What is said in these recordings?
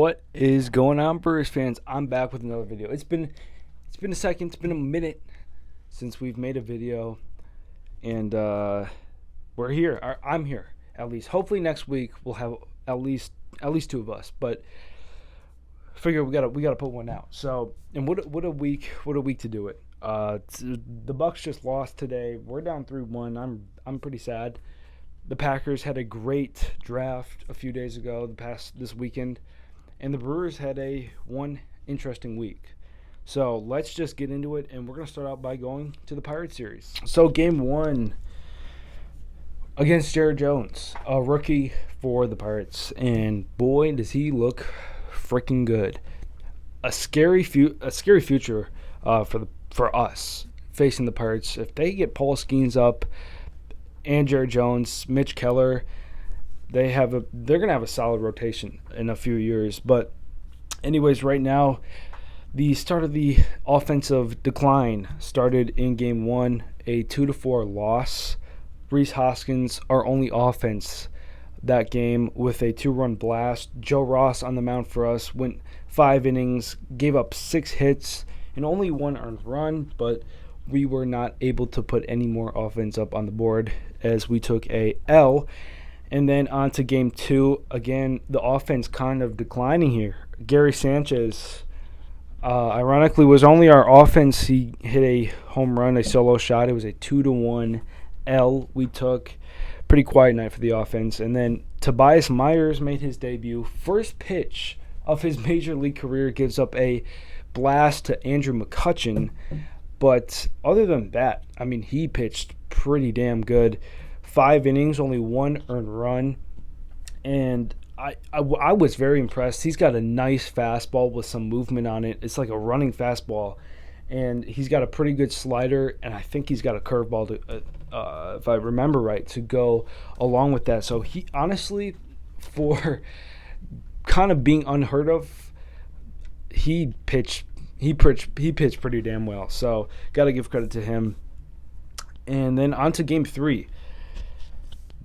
What is going on, Brewers fans? I'm back with another video. It's been a second. It's been a minute since we've made a video, and we're here. I'm here at least. Hopefully next week we'll have at least two of us. But figure we gotta put one out. So and what a week to do it. The Bucks just lost today. We're down 3-1. I'm pretty sad. The Packers had a great draft a few days ago, this weekend, and the Brewers had one interesting week. So let's just get into it, and we're going to start out by going to the Pirates series. So game one against Jared Jones, a rookie for the Pirates, and boy, does he look freaking good. A scary future for us facing the Pirates. If they get Paul Skeens up and Jared Jones, Mitch Keller, they're gonna have a solid rotation in a few years. But anyways, right now, the start of the offensive decline started in game one, a 2-4 loss. Rhys Hoskins, our only offense that game, with a 2-run blast. Joe Ross on the mound for us, went 5 innings, gave up 6 hits and only 1 earned run, but we were not able to put any more offense up on the board as we took a L. And then on to game two. Again, the offense kind of declining here. Gary Sanchez, ironically, was only our offense. He hit a home run, a solo shot. It was a 2-1 L we took. Pretty quiet night for the offense. And then Tobias Myers made his debut. First pitch of his major league career, gives up a blast to Andrew McCutchen. But other than that, I mean, he pitched pretty damn good. 5 innings, only 1 earned run. And I was very impressed. He's got a nice fastball with some movement on it. It's like a running fastball. And he's got a pretty good slider, and I think he's got a curveball, if I remember right, to go along with that. So he, honestly, for kind of being unheard of, he pitched pretty damn well. So got to give credit to him. And then on to game 3.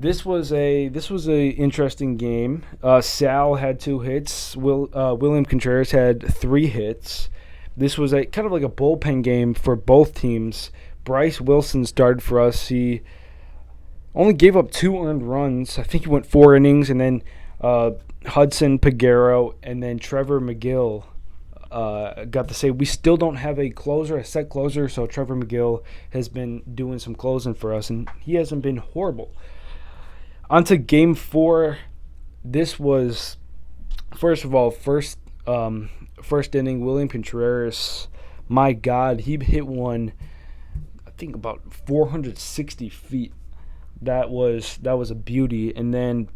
This was a interesting game. Sal had 2 hits. William Contreras had 3 hits. This was a kind of like a bullpen game for both teams. Bryce Wilson started for us. He only gave up 2 earned runs. I think he went 4 innings, and then Hudson Peguero and then Trevor McGill got the save. We still don't have a set closer, so Trevor McGill has been doing some closing for us, and he hasn't been horrible. On to game 4. This was, first inning, William Contreras, my God, he hit one, I think about 460 feet. That was a beauty. And then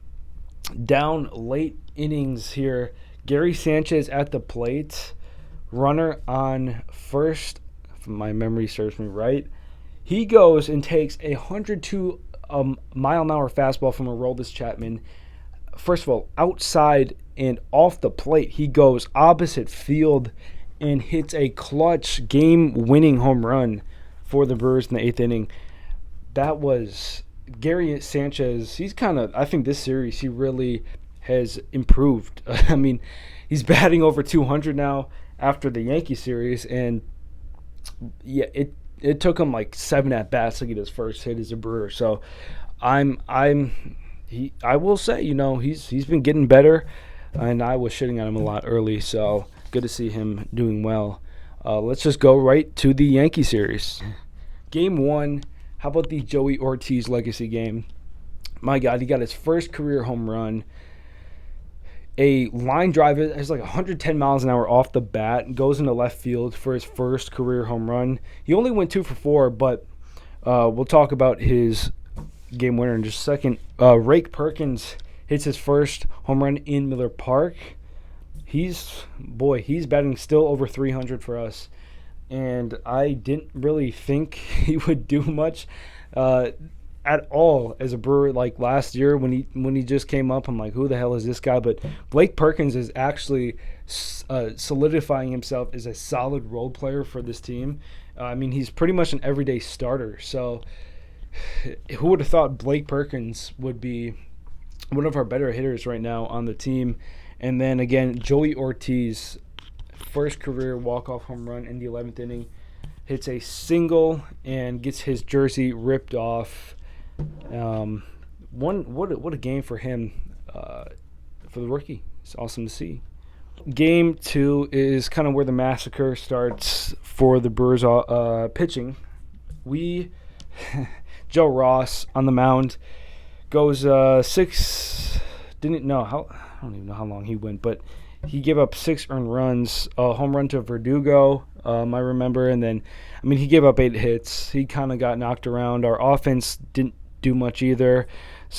down late innings here, Gary Sanchez at the plate, runner on first, if my memory serves me right. He goes and takes a 102 mile-an-hour fastball from Aroldis Chapman. First of all, outside and off the plate, he goes opposite field and hits a clutch game-winning home run for the Brewers in the 8th inning. That was Gary Sanchez. He's I think this series, he really has improved. I mean, he's batting over 200 now after the Yankee series, and yeah, it took him like 7 at-bats to get his first hit as a Brewer. So I will say, he's been getting better, and I was shitting on him a lot early, so good to see him doing well. Let's just go right to the Yankee series. Game 1, how about the Joey Ortiz legacy game? My God, he got his first career home run. A line drive, is like 110 miles an hour off the bat, goes into left field for his first career home run. He only went 2 for 4, but we'll talk about his game winner in just a second. Rake Perkins hits his first home run in Miller Park. He's batting still over 300 for us, and I didn't really think he would do much at all as a Brewer. Like last year when he just came up, I'm like, who the hell is this guy? But Blake Perkins is actually solidifying himself as a solid role player for this team. I mean, he's pretty much an everyday starter. So who would have thought Blake Perkins would be one of our better hitters right now on the team? And then again, Joey Ortiz, first career walk-off home run in the 11th inning, hits a single and gets his jersey ripped off. What a game for him, for the rookie. It's awesome to see. Game 2 is kind of where the massacre starts for the Brewers pitching. Joe Ross on the mound goes 6. I don't even know how long he went, but he gave up 6 earned runs, a home run to Verdugo, I remember, and then, he gave up 8 hits. He kind of got knocked around. Our offense didn't do much either.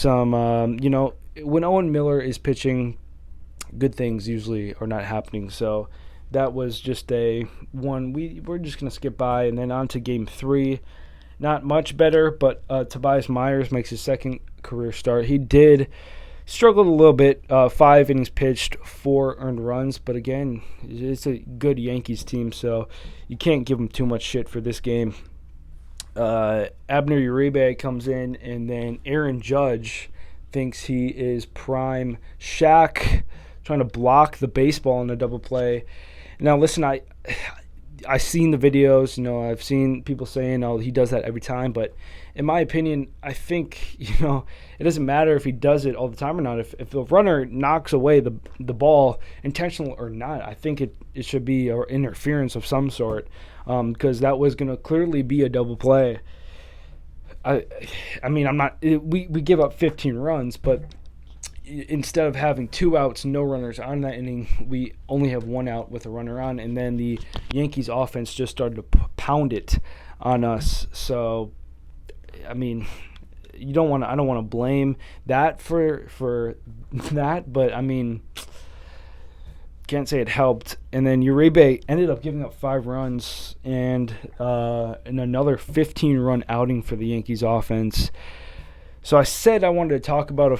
When Owen Miller is pitching, good things usually are not happening. So that was just we're just going to skip by, and then on to game 3. Not much better, but Tobias Myers makes his second career start. He did struggled a little bit. 5 innings pitched, 4 earned runs. But again, it's a good Yankees team, so you can't give them too much shit for this game. Abner Uribe comes in, and then Aaron Judge thinks he is prime Shaq, trying to block the baseball in a double play. Now, listen, I've seen the videos. I've seen people saying, "Oh, he does that every time." But in my opinion, I think it doesn't matter if he does it all the time or not. If the runner knocks away the ball, intentional or not, I think it should be an interference of some sort, because that was going to clearly be a double play. We give up 15 runs, but instead of having 2 outs, no runners on that inning, we only have 1 out with a runner on, and then the Yankees offense just started to pound it on us. So, I don't want to blame that for that, but can't say it helped. And then Uribe ended up giving up 5 runs and another 15-run outing for the Yankees offense. So I said I wanted to talk about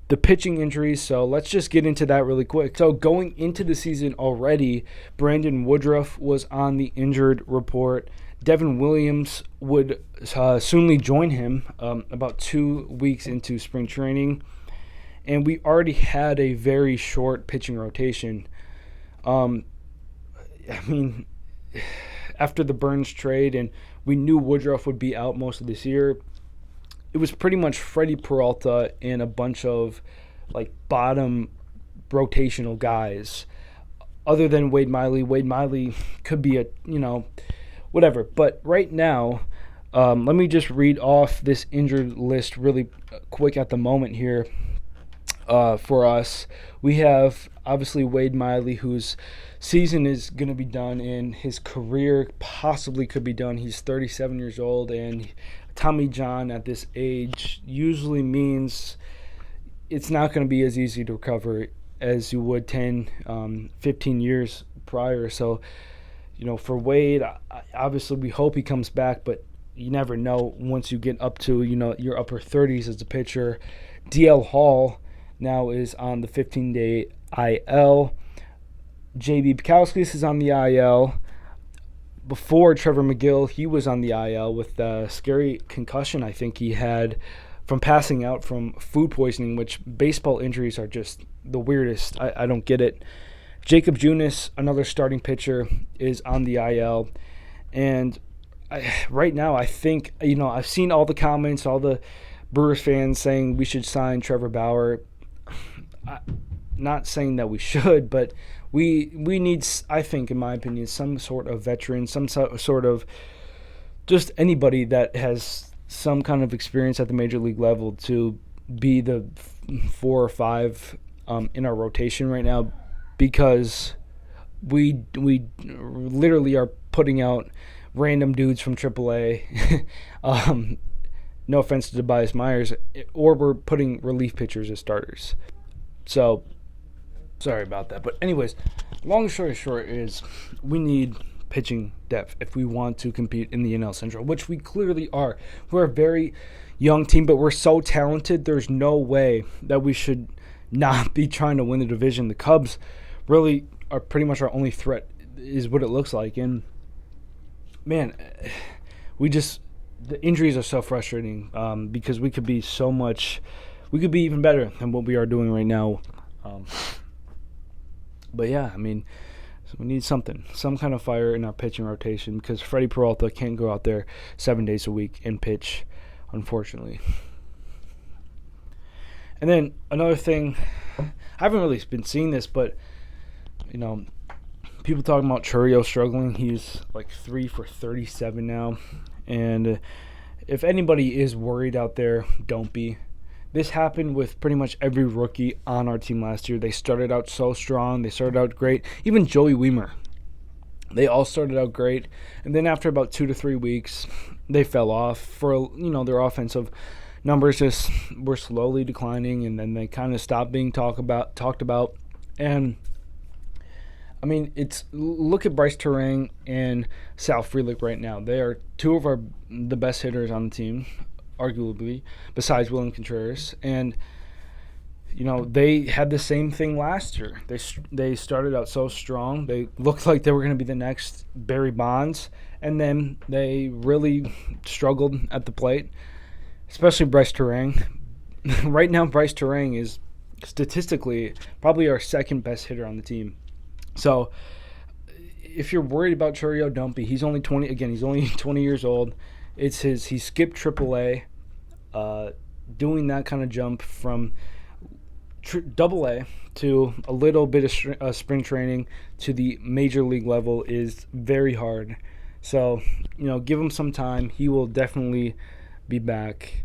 the pitching injuries, so let's just get into that really quick. So going into the season already, Brandon Woodruff was on the injured report. Devin Williams would soonly join him about 2 weeks into spring training. And we already had a very short pitching rotation. After the Burns trade, and we knew Woodruff would be out most of this year, it was pretty much Freddie Peralta and a bunch of bottom rotational guys. Other than Wade Miley. Wade Miley could be whatever. But right now, let me just read off this injured list really quick at the moment here. For us, we have obviously Wade Miley, whose season is going to be done and his career possibly could be done. He's 37 years old, and Tommy John at this age usually means it's not going to be as easy to recover as you would 10, 15 years prior. So, for Wade, obviously we hope he comes back, but you never know once you get up to, your upper 30s as a pitcher. DL Hall now is on the 15-day IL. J.B. Pekowskis is on the IL. Before Trevor McGill, he was on the IL with a scary concussion I think he had from passing out from food poisoning, which baseball injuries are just the weirdest. I don't get it. Jacob Junis, another starting pitcher, is on the IL. And right now I think, I've seen all the comments, all the Brewers fans saying we should sign Trevor Bauer. Not saying that we should, but we need, I think, in my opinion, some sort of veteran, some sort of just anybody that has some kind of experience at the major league level to be the 4 or 5 in our rotation right now, because we literally are putting out random dudes from AAA. No offense to Tobias Myers, or we're putting relief pitchers as starters. So, sorry about that. But anyways, long story short is we need pitching depth if we want to compete in the NL Central, which we clearly are. We're a very young team, but we're so talented, there's no way that we should not be trying to win the division. The Cubs really are pretty much our only threat, is what it looks like. And, man, the injuries are so frustrating because we could be even better than what we are doing right now. But yeah, I mean, so we need some kind of fire in our pitching rotation because Freddie Peralta can't go out there 7 days a week and pitch, unfortunately. And then another thing, I haven't really been seeing this, but people talking about Chourio struggling. He's like 3 for 37 now, and if anybody is worried out there, don't be. This happened with pretty much every rookie on our team last year. They started out so strong. They started out great. Even Joey Weimer. They all started out great. And then after about 2 to 3 weeks, they fell off. For their offensive numbers just were slowly declining, and then they kind of stopped being talked about. And I mean, look at Bryce Terang and Sal Frelick right now. They are two of the best hitters on the team, arguably, besides William Contreras. And they had the same thing last year. They started out so strong. They looked like they were going to be the next Barry Bonds, and then they really struggled at the plate, especially Bryce Terang. Right now, Bryce Terang is statistically probably our second best hitter on the team. So if you're worried about Chourio, don't be. He's only 20. Again, he's only 20 years old. He skipped AAA, doing that kind of jump from AA to a little bit of spring training to the major league level is very hard. So give him some time. He will definitely be back.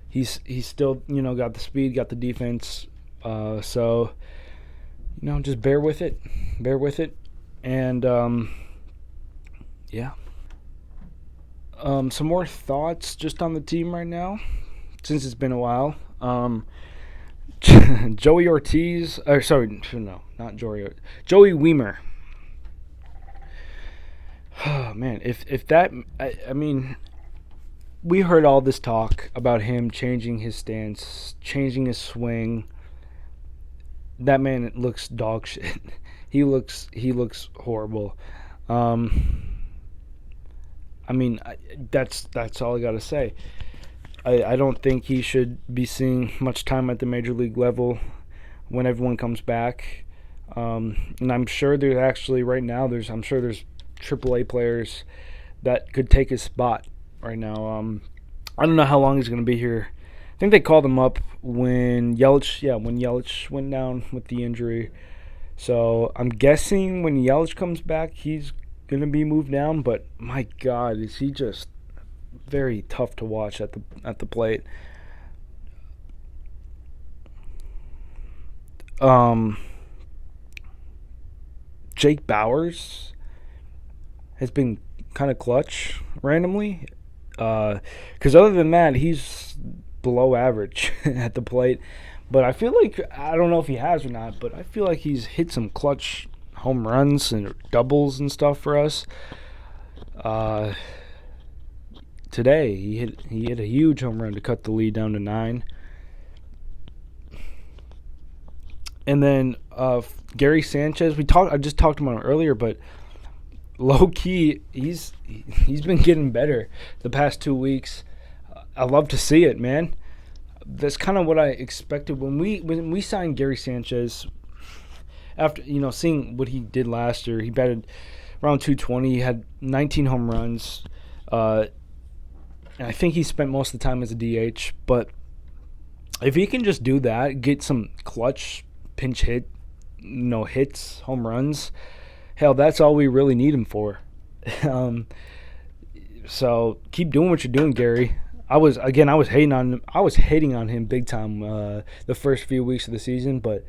He's still got the speed, got the defense. So just bear with it. And yeah. Some more thoughts just on the team right now, since it's been a while. Joey Ortiz, not Joey Weimer. Oh man, if that, I mean, we heard all this talk about him changing his stance, changing his swing. That man looks dog shit. He looks horrible. I mean, that's all I gotta say. I don't think he should be seeing much time at the major league level when everyone comes back. And I'm sure there's actually right now there's AAA players that could take his spot right now. I don't know how long he's gonna be here. I think they called him up when Yelich went down with the injury. So I'm guessing when Yelich comes back, he's going to be moved down. But my God, is he just very tough to watch at the plate. Jake Bauers has been kind of clutch randomly. Because other than that, he's below average at the plate. But I feel like, I don't know if he has or not, but I feel like he's hit some clutch home runs and doubles and stuff for us. Today, he hit a huge home run to cut the lead down to 9. And then Gary Sanchez, I just talked about him earlier, but low key, he's been getting better the past 2 weeks. I love to see it, man. That's kind of what I expected when we signed Gary Sanchez. After seeing what he did last year, he batted around 220. He had 19 home runs, and I think he spent most of the time as a DH. But if he can just do that, get some clutch pinch hits, home runs, hell, that's all we really need him for. So keep doing what you're doing, Gary. I was hating on him big time the first few weeks of the season, but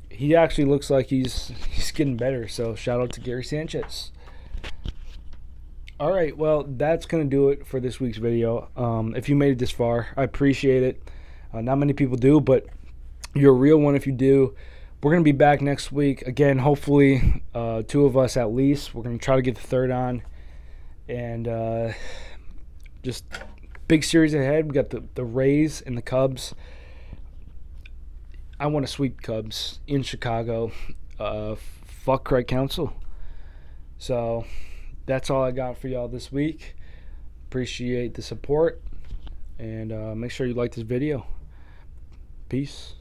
he actually looks like he's getting better. So shout out to Gary Sanchez. All right, well, that's gonna do it for this week's video. If you made it this far, I appreciate it. Not many people do, but you're a real one if you do. We're gonna be back next week again. Hopefully, 2 of us at least. We're gonna try to get the third on, and just. Big series ahead. We got the Rays and the Cubs. I want to sweep Cubs in Chicago. Fuck Craig Counsell. So that's all I got for y'all this week. Appreciate the support. And make sure you like this video. Peace.